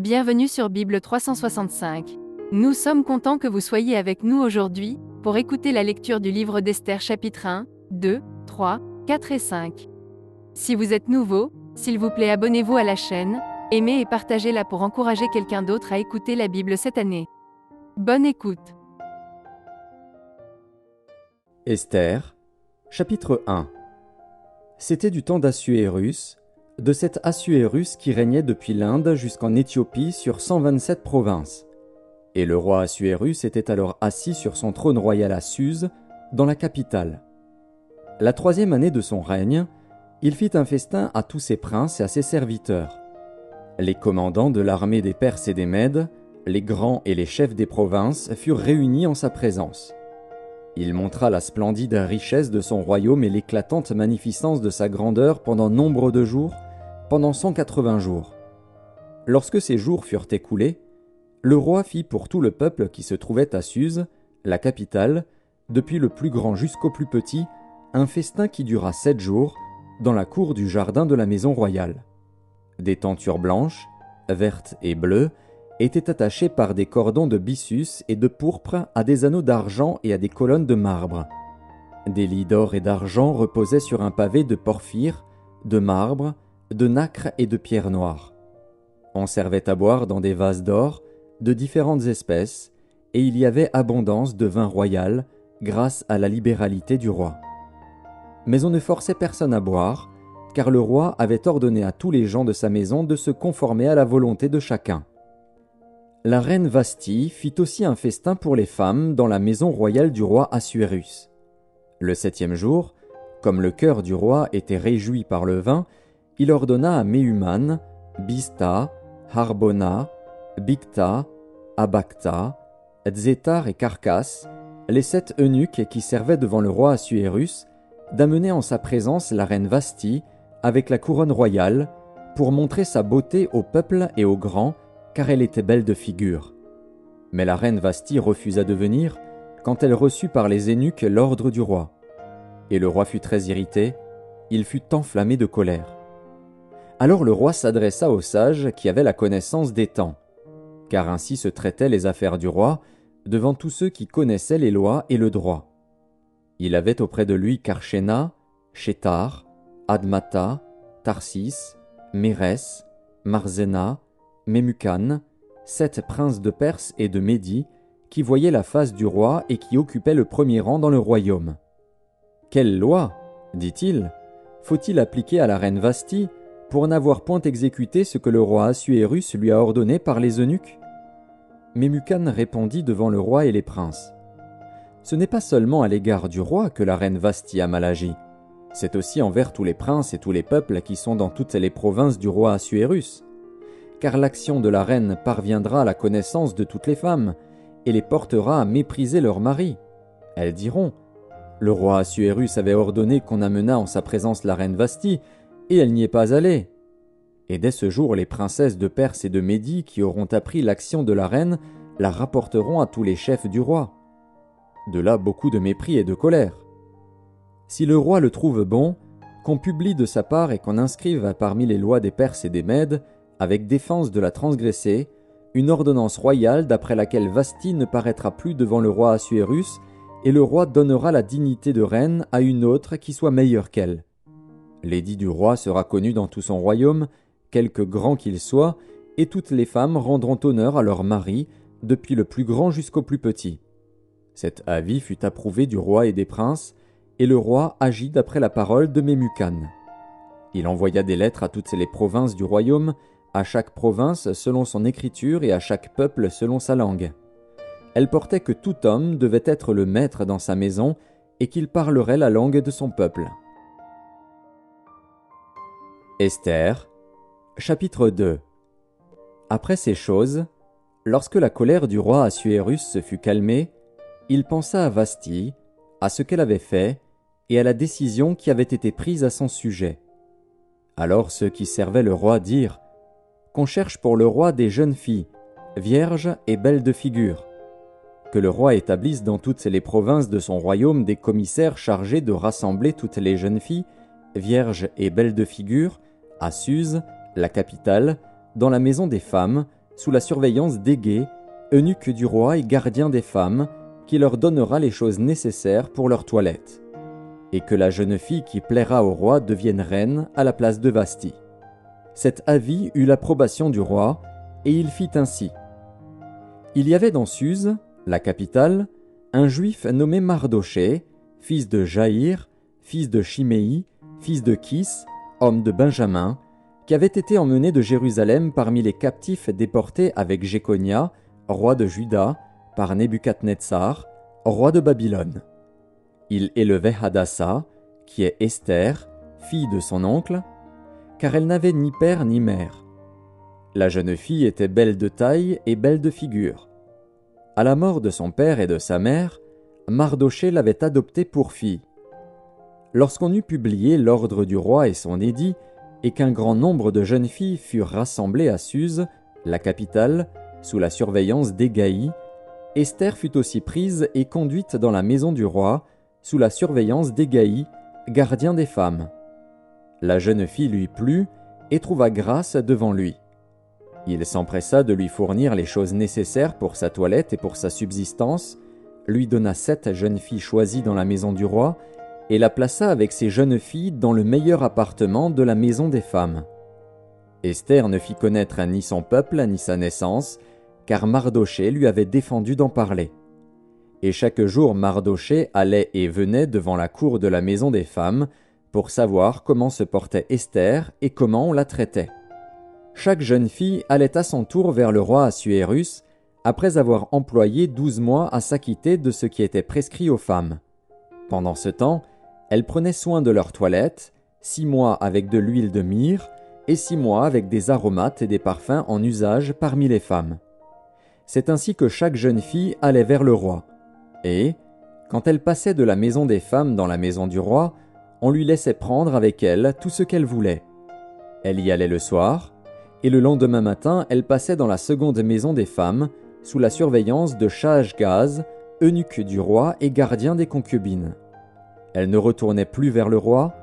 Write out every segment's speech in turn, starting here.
Bienvenue sur Bible 365. Nous sommes contents que vous soyez avec nous aujourd'hui, pour écouter la lecture du livre d'Esther chapitre 1, 2, 3, 4 et 5. Si vous êtes nouveau, s'il vous plaît abonnez-vous à la chaîne, aimez et partagez-la pour encourager quelqu'un d'autre à écouter la Bible cette année. Bonne écoute. Esther, chapitre 1. C'était du temps d'Assuérus, de cet Assuérus qui régnait depuis l'Inde jusqu'en Éthiopie sur 127 provinces. Et le roi Assuérus était alors assis sur son trône royal à Suse, dans la capitale. La 3e année de son règne, il fit un festin à tous ses princes et à ses serviteurs. Les commandants de l'armée des Perses et des Mèdes, les grands et les chefs des provinces furent réunis en sa présence. Il montra la splendide richesse de son royaume et l'éclatante magnificence de sa grandeur pendant nombre de jours, pendant 180 jours. Lorsque ces jours furent écoulés, le roi fit pour tout le peuple qui se trouvait à Suse, la capitale, depuis le plus grand jusqu'au plus petit, un festin qui dura 7 jours, dans la cour du jardin de la maison royale. Des tentures blanches, vertes et bleues, étaient attachées par des cordons de byssus et de pourpre à des anneaux d'argent et à des colonnes de marbre. Des lits d'or et d'argent reposaient sur un pavé de porphyre, de marbre, de nacre et de pierre noire. On servait à boire dans des vases d'or, de différentes espèces, et il y avait abondance de vin royal, grâce à la libéralité du roi. Mais on ne forçait personne à boire, car le roi avait ordonné à tous les gens de sa maison de se conformer à la volonté de chacun. La reine Vasthi fit aussi un festin pour les femmes dans la maison royale du roi Assuérus. Le 7e jour, comme le cœur du roi était réjoui par le vin, il ordonna à Méhuman, Biztha, Harbona, Bigtha, Abagtha, Zétar et Carcas, les 7 eunuques qui servaient devant le roi Assuérus, d'amener en sa présence la reine Vasthi avec la couronne royale, pour montrer sa beauté au peuple et aux grands, car elle était belle de figure. Mais la reine Vasthi refusa de venir, quand elle reçut par les eunuques l'ordre du roi. Et le roi fut très irrité, il fut enflammé de colère. Alors le roi s'adressa aux sages qui avaient la connaissance des temps, car ainsi se traitaient les affaires du roi, devant tous ceux qui connaissaient les lois et le droit. Il avait auprès de lui Karshena, Shétar, Admata, Tarsis, Mérès, Marzena, Memucan, 7 princes de Perse et de Médie, qui voyaient la face du roi et qui occupaient le premier rang dans le royaume. « Quelle loi, dit-il, faut-il appliquer à la reine Vasthi pour n'avoir point exécuté ce que le roi Assuérus lui a ordonné par les eunuques ?» Memucan répondit devant le roi et les princes. « Ce n'est pas seulement à l'égard du roi que la reine Vasthi a mal agi, c'est aussi envers tous les princes et tous les peuples qui sont dans toutes les provinces du roi Assuérus. Car l'action de la reine parviendra à la connaissance de toutes les femmes, et les portera à mépriser leurs maris. Elles diront, « Le roi Assuérus avait ordonné qu'on amenât en sa présence la reine Vasthi, et elle n'y est pas allée. » Et dès ce jour, les princesses de Perse et de Médie qui auront appris l'action de la reine la rapporteront à tous les chefs du roi. De là beaucoup de mépris et de colère. Si le roi le trouve bon, qu'on publie de sa part et qu'on inscrive parmi les lois des Perses et des Mèdes, avec défense de la transgresser, une ordonnance royale d'après laquelle Vasthi ne paraîtra plus devant le roi Assuérus, et le roi donnera la dignité de reine à une autre qui soit meilleure qu'elle. L'édit du roi sera connu dans tout son royaume, quelque grand qu'il soit, et toutes les femmes rendront honneur à leur mari, depuis le plus grand jusqu'au plus petit. Cet avis fut approuvé du roi et des princes, et le roi agit d'après la parole de Memucan. Il envoya des lettres à toutes les provinces du royaume, à chaque province selon son écriture et à chaque peuple selon sa langue. Elle portait que tout homme devait être le maître dans sa maison et qu'il parlerait la langue de son peuple. Esther, chapitre 2. Après ces choses, lorsque la colère du roi Assuérus se fut calmée, il pensa à Vasthi, à ce qu'elle avait fait, et à la décision qui avait été prise à son sujet. Alors ceux qui servaient le roi dirent qu'on cherche pour le roi des jeunes filles, vierges et belles de figure, que le roi établisse dans toutes les provinces de son royaume des commissaires chargés de rassembler toutes les jeunes filles, vierges et belles de figure, à Suse, la capitale, dans la maison des femmes, sous la surveillance d'Égée, eunuque du roi et gardien des femmes, qui leur donnera les choses nécessaires pour leur toilette, et que la jeune fille qui plaira au roi devienne reine à la place de Vasthi. Cet avis eut l'approbation du roi, et il fit ainsi. Il y avait dans Suse, la capitale, un juif nommé Mardochée, fils de Jaïr, fils de Chiméi, fils de Kis, homme de Benjamin, qui avait été emmené de Jérusalem parmi les captifs déportés avec Jéconia, roi de Juda, par Nebuchadnezzar, roi de Babylone. Il élevait Hadassa, qui est Esther, fille de son oncle, car elle n'avait ni père ni mère. La jeune fille était belle de taille et belle de figure. À la mort de son père et de sa mère, Mardochée l'avait adoptée pour fille. Lorsqu'on eut publié l'ordre du roi et son édit, et qu'un grand nombre de jeunes filles furent rassemblées à Suse, la capitale, sous la surveillance d'Égaï, Esther fut aussi prise et conduite dans la maison du roi, sous la surveillance d'Égaï, gardien des femmes. La jeune fille lui plut et trouva grâce devant lui. Il s'empressa de lui fournir les choses nécessaires pour sa toilette et pour sa subsistance, lui donna 7 jeunes filles choisies dans la maison du roi, et la plaça avec ses jeunes filles dans le meilleur appartement de la maison des femmes. Esther ne fit connaître ni son peuple ni sa naissance, car Mardochée lui avait défendu d'en parler. Et chaque jour Mardochée allait et venait devant la cour de la maison des femmes pour savoir comment se portait Esther et comment on la traitait. Chaque jeune fille allait à son tour vers le roi Assuérus, après avoir employé 12 mois à s'acquitter de ce qui était prescrit aux femmes. Pendant ce temps, elles prenaient soin de leur toilette, 6 mois avec de l'huile de myrrhe et 6 mois avec des aromates et des parfums en usage parmi les femmes. C'est ainsi que chaque jeune fille allait vers le roi. Et, quand elle passait de la maison des femmes dans la maison du roi, on lui laissait prendre avec elle tout ce qu'elle voulait. Elle y allait le soir, et le lendemain matin, elle passait dans la seconde maison des femmes, sous la surveillance de Shaashgaz, eunuque du roi et gardien des concubines. Elle ne retournait plus vers le roi,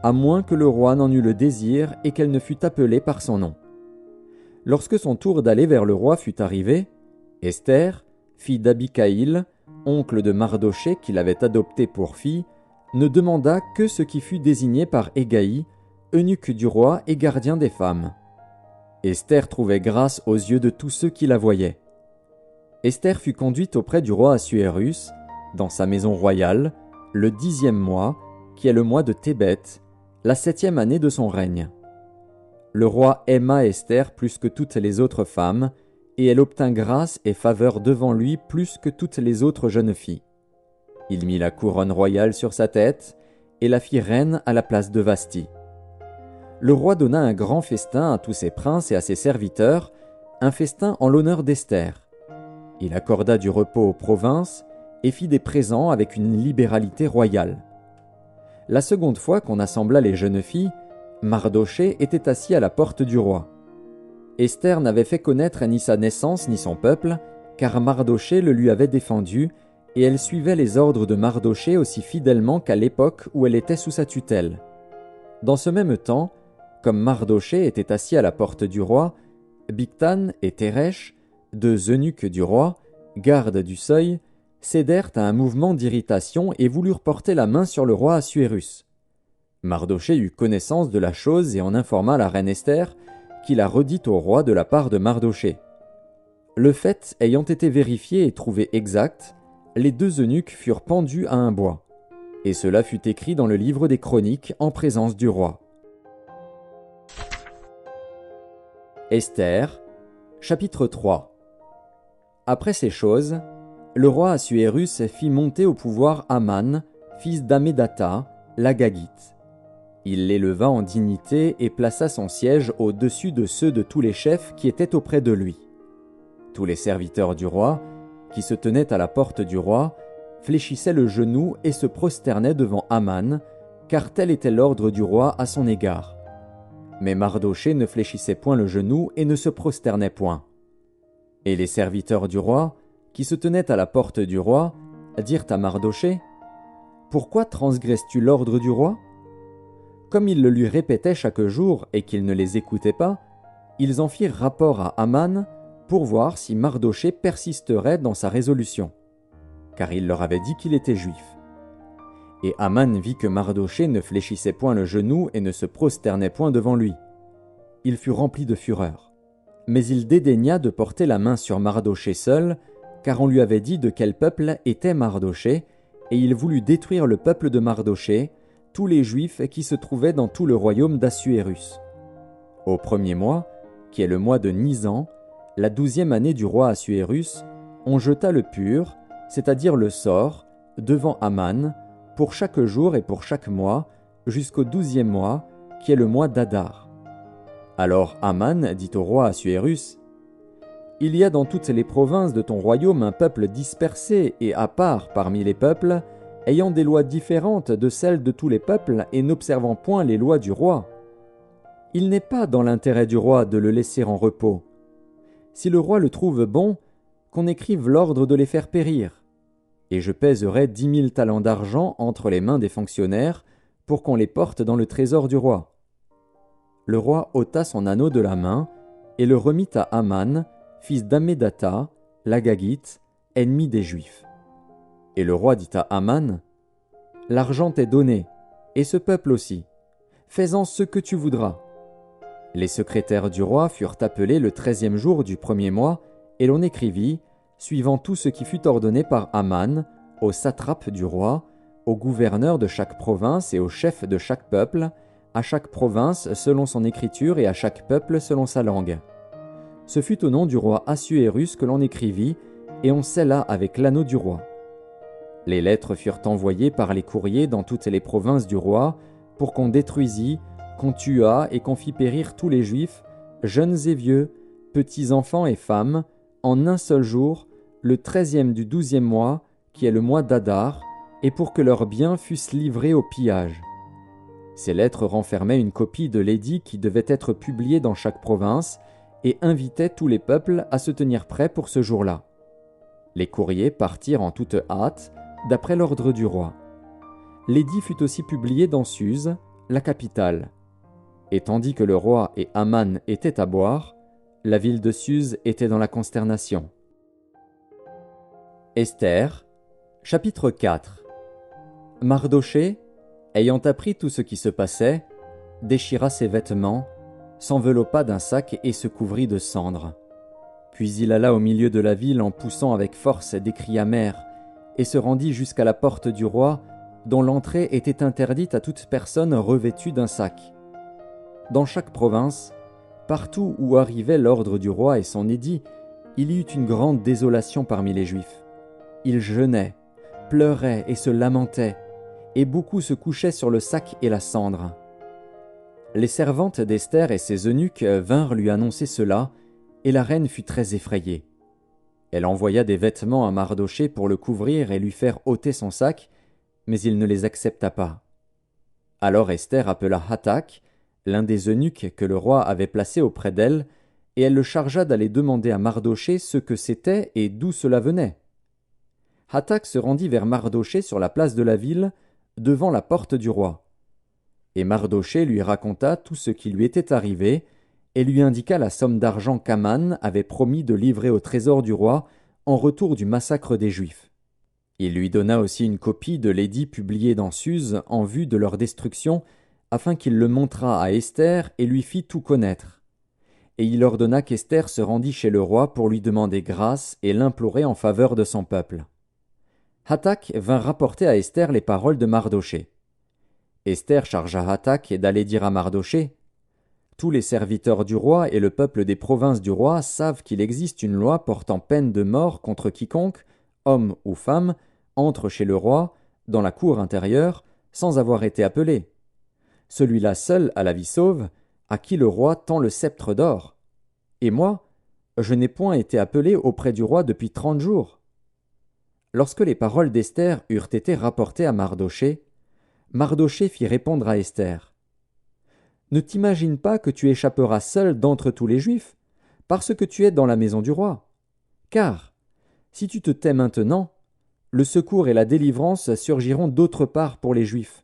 à moins que le roi n'en eût le désir et qu'elle ne fût appelée par son nom. Lorsque son tour d'aller vers le roi fut arrivé, Esther, fille d'Abikaïl, oncle de Mardochée qui l'avait adoptée pour fille, ne demanda que ce qui fut désigné par Égaï, eunuque du roi et gardien des femmes. Esther trouvait grâce aux yeux de tous ceux qui la voyaient. Esther fut conduite auprès du roi Assuérus, dans sa maison royale, le 10e mois, qui est le mois de Tébet, la 7e année de son règne. Le roi aima Esther plus que toutes les autres femmes, et elle obtint grâce et faveur devant lui plus que toutes les autres jeunes filles. Il mit la couronne royale sur sa tête, et la fit reine à la place de Vasthi. Le roi donna un grand festin à tous ses princes et à ses serviteurs, un festin en l'honneur d'Esther. Il accorda du repos aux provinces et fit des présents avec une libéralité royale. La seconde fois qu'on assembla les jeunes filles, Mardochée était assis à la porte du roi. Esther n'avait fait connaître ni sa naissance ni son peuple, car Mardochée le lui avait défendu, et elle suivait les ordres de Mardochée aussi fidèlement qu'à l'époque où elle était sous sa tutelle. Dans ce même temps, comme Mardochée était assis à la porte du roi, Bigtan et Téresh, 2 eunuques du roi, gardes du seuil, cédèrent à un mouvement d'irritation et voulurent porter la main sur le roi Assuérus. Mardochée eut connaissance de la chose et en informa la reine Esther, qui la redit au roi de la part de Mardochée. Le fait ayant été vérifié et trouvé exact, les 2 eunuques furent pendus à un bois, et cela fut écrit dans le livre des Chroniques en présence du roi. Esther, chapitre 3. Après ces choses, le roi Assuérus fit monter au pouvoir Aman, fils d'Amédatha, l'Agagite. Il l'éleva en dignité et plaça son siège au-dessus de ceux de tous les chefs qui étaient auprès de lui. Tous les serviteurs du roi, qui se tenaient à la porte du roi, fléchissaient le genou et se prosternaient devant Aman, car tel était l'ordre du roi à son égard. Mais Mardochée ne fléchissait point le genou et ne se prosternait point. Et les serviteurs du roi, qui se tenaient à la porte du roi, dirent à Mardochée : « Pourquoi transgresses-tu l'ordre du roi ?» Comme ils le lui répétaient chaque jour et qu'il ne les écoutait pas, ils en firent rapport à Aman pour voir si Mardochée persisterait dans sa résolution, car il leur avait dit qu'il était juif. Et Aman vit que Mardochée ne fléchissait point le genou et ne se prosternait point devant lui. Il fut rempli de fureur. Mais il dédaigna de porter la main sur Mardochée seul, car on lui avait dit de quel peuple était Mardochée, et il voulut détruire le peuple de Mardochée, tous les Juifs qui se trouvaient dans tout le royaume d'Assuérus. Au 1er mois, qui est le mois de Nisan, la 12e année du roi Assuérus, on jeta le pur, c'est-à-dire le sort, devant Aman, pour chaque jour et pour chaque mois, jusqu'au 12e mois, qui est le mois d'Adar. Alors Aman dit au roi Assuérus, « Il y a dans toutes les provinces de ton royaume un peuple dispersé et à part parmi les peuples, ayant des lois différentes de celles de tous les peuples et n'observant point les lois du roi. Il n'est pas dans l'intérêt du roi de le laisser en repos. Si le roi le trouve bon, qu'on écrive l'ordre de les faire périr. Et je pèserai 10 000 talents d'argent entre les mains des fonctionnaires pour qu'on les porte dans le trésor du roi. » Le roi ôta son anneau de la main et le remit à Aman, fils d'Ammédatha, l'Agagite, ennemi des Juifs. Et le roi dit à Aman, « L'argent t'est donné, et ce peuple aussi. Fais-en ce que tu voudras. » Les secrétaires du roi furent appelés le 13e jour du 1er mois, et l'on écrivit, suivant tout ce qui fut ordonné par Aman, aux satrapes du roi, aux gouverneurs de chaque province et aux chefs de chaque peuple, à chaque province selon son écriture et à chaque peuple selon sa langue. Ce fut au nom du roi Assuérus que l'on écrivit, et on scella avec l'anneau du roi. Les lettres furent envoyées par les courriers dans toutes les provinces du roi, pour qu'on détruisît, qu'on tuât et qu'on fît périr tous les Juifs, jeunes et vieux, petits enfants et femmes, en un seul jour, le 13e du 12e mois, qui est le mois d'Adar, et pour que leurs biens fussent livrés au pillage. Ces lettres renfermaient une copie de l'édit qui devait être publié dans chaque province et invitaient tous les peuples à se tenir prêts pour ce jour-là. Les courriers partirent en toute hâte, d'après l'ordre du roi. L'édit fut aussi publié dans Suse, la capitale. Et tandis que le roi et Aman étaient à boire, la ville de Suse était dans la consternation. Esther, chapitre 4. Mardochée, ayant appris tout ce qui se passait, déchira ses vêtements, s'enveloppa d'un sac et se couvrit de cendres. Puis il alla au milieu de la ville en poussant avec force des cris amers, et se rendit jusqu'à la porte du roi, dont l'entrée était interdite à toute personne revêtue d'un sac. Dans chaque province, partout où arrivait l'ordre du roi et son édit, il y eut une grande désolation parmi les Juifs. Ils jeûnaient, pleuraient et se lamentaient, et beaucoup se couchaient sur le sac et la cendre. Les servantes d'Esther et ses eunuques vinrent lui annoncer cela, et la reine fut très effrayée. Elle envoya des vêtements à Mardochée pour le couvrir et lui faire ôter son sac, mais il ne les accepta pas. Alors Esther appela Hathak, l'un des eunuques que le roi avait placé auprès d'elle, et elle le chargea d'aller demander à Mardochée ce que c'était et d'où cela venait. Hathak se rendit vers Mardochée sur la place de la ville, devant la porte du roi. Et Mardochée lui raconta tout ce qui lui était arrivé, et lui indiqua la somme d'argent qu'Aman avait promis de livrer au trésor du roi en retour du massacre des Juifs. Il lui donna aussi une copie de l'édit publié dans Suse en vue de leur destruction, afin qu'il le montrât à Esther et lui fît tout connaître. Et il ordonna qu'Esther se rendît chez le roi pour lui demander grâce et l'implorer en faveur de son peuple. Hathak vint rapporter à Esther les paroles de Mardochée. Esther chargea Hathak d'aller dire à Mardochée, « Tous les serviteurs du roi et le peuple des provinces du roi savent qu'il existe une loi portant peine de mort contre quiconque, homme ou femme, entre chez le roi, dans la cour intérieure, sans avoir été appelé. Celui-là seul a la vie sauve, à qui le roi tend le sceptre d'or. Et moi, je n'ai point été appelé auprès du roi depuis 30 jours. » Lorsque les paroles d'Esther eurent été rapportées à Mardochée, Mardochée fit répondre à Esther, « Ne t'imagine pas que tu échapperas seul d'entre tous les Juifs, parce que tu es dans la maison du roi. Car, si tu te tais maintenant, le secours et la délivrance surgiront d'autre part pour les Juifs,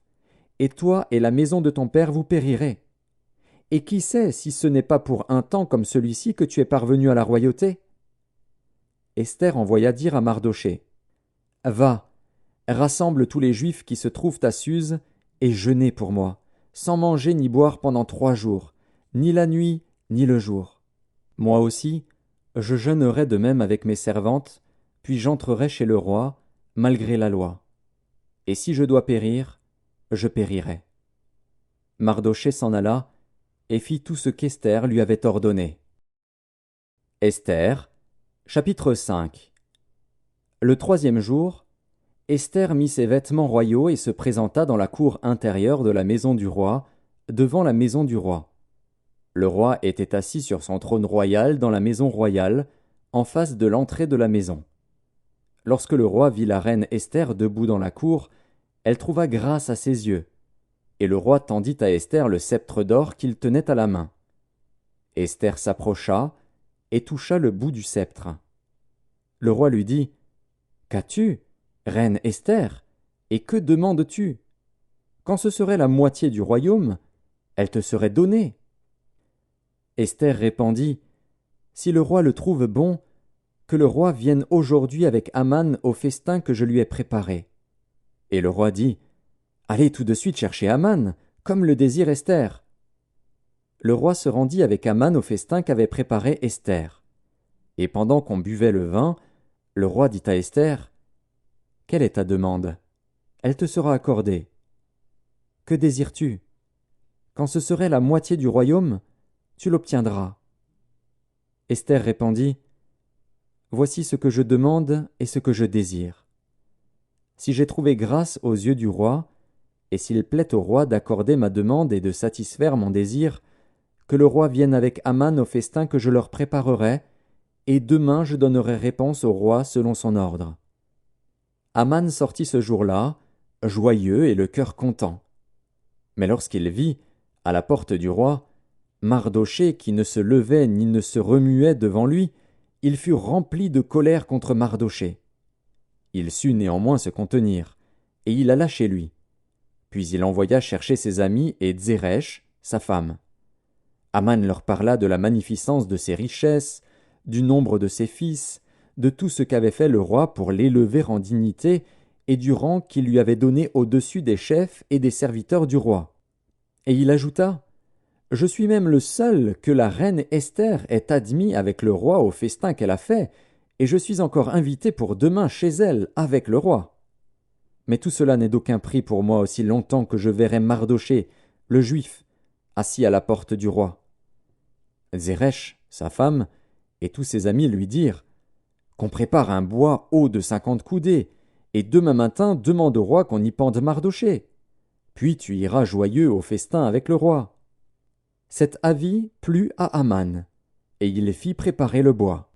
et toi et la maison de ton père vous périrez. Et qui sait si ce n'est pas pour un temps comme celui-ci que tu es parvenu à la royauté ? Esther envoya dire à Mardochée: « Va, rassemble tous les Juifs qui se trouvent à Suse, et jeûnez pour moi, sans manger ni boire pendant 3 jours, ni la nuit, ni le jour. Moi aussi, je jeûnerai de même avec mes servantes, puis j'entrerai chez le roi, malgré la loi. Et si je dois périr, je périrai. » Mardochée s'en alla, et fit tout ce qu'Esther lui avait ordonné. Esther, chapitre 5. Le 3e jour, Esther mit ses vêtements royaux et se présenta dans la cour intérieure de la maison du roi, devant la maison du roi. Le roi était assis sur son trône royal dans la maison royale, en face de l'entrée de la maison. Lorsque le roi vit la reine Esther debout dans la cour, elle trouva grâce à ses yeux. Et le roi tendit à Esther le sceptre d'or qu'il tenait à la main. Esther s'approcha et toucha le bout du sceptre. Le roi lui dit: « Qu'as-tu, reine Esther, et que demandes-tu? Quand ce serait la moitié du royaume, elle te serait donnée. » Esther répondit: « Si le roi le trouve bon, que le roi vienne aujourd'hui avec Aman au festin que je lui ai préparé. » Et le roi dit: « Allez tout de suite chercher Aman, comme le désire Esther. » Le roi se rendit avec Aman au festin qu'avait préparé Esther. Et pendant qu'on buvait le vin, le roi dit à Esther: « Quelle est ta demande? Elle te sera accordée. Que désires-tu? Quand ce serait la moitié du royaume, tu l'obtiendras. » Esther répondit: « Voici ce que je demande et ce que je désire. Si j'ai trouvé grâce aux yeux du roi, et s'il plaît au roi d'accorder ma demande et de satisfaire mon désir, que le roi vienne avec Aman au festin que je leur préparerai, et demain je donnerai réponse au roi selon son ordre. » Aman sortit ce jour-là, joyeux et le cœur content. Mais lorsqu'il vit, à la porte du roi, Mardochée qui ne se levait ni ne se remuait devant lui, il fut rempli de colère contre Mardochée. Il sut néanmoins se contenir, et il alla chez lui. Puis il envoya chercher ses amis et Zeresh, sa femme. Aman leur parla de la magnificence de ses richesses, du nombre de ses fils, de tout ce qu'avait fait le roi pour l'élever en dignité, et du rang qu'il lui avait donné au-dessus des chefs et des serviteurs du roi. Et il ajouta: « Je suis même le seul que la reine Esther ait admis avec le roi au festin qu'elle a fait, et je suis encore invité pour demain chez elle avec le roi. Mais tout cela n'est d'aucun prix pour moi aussi longtemps que je verrai Mardochée, le juif, assis à la porte du roi. » Zeresh, sa femme, et tous ses amis lui dirent: « Qu'on prépare un bois haut de 50 coudées, et demain matin demande au roi qu'on y pende Mardochée. Puis tu iras joyeux au festin avec le roi. » Cet avis plut à Aman, et il fit préparer le bois.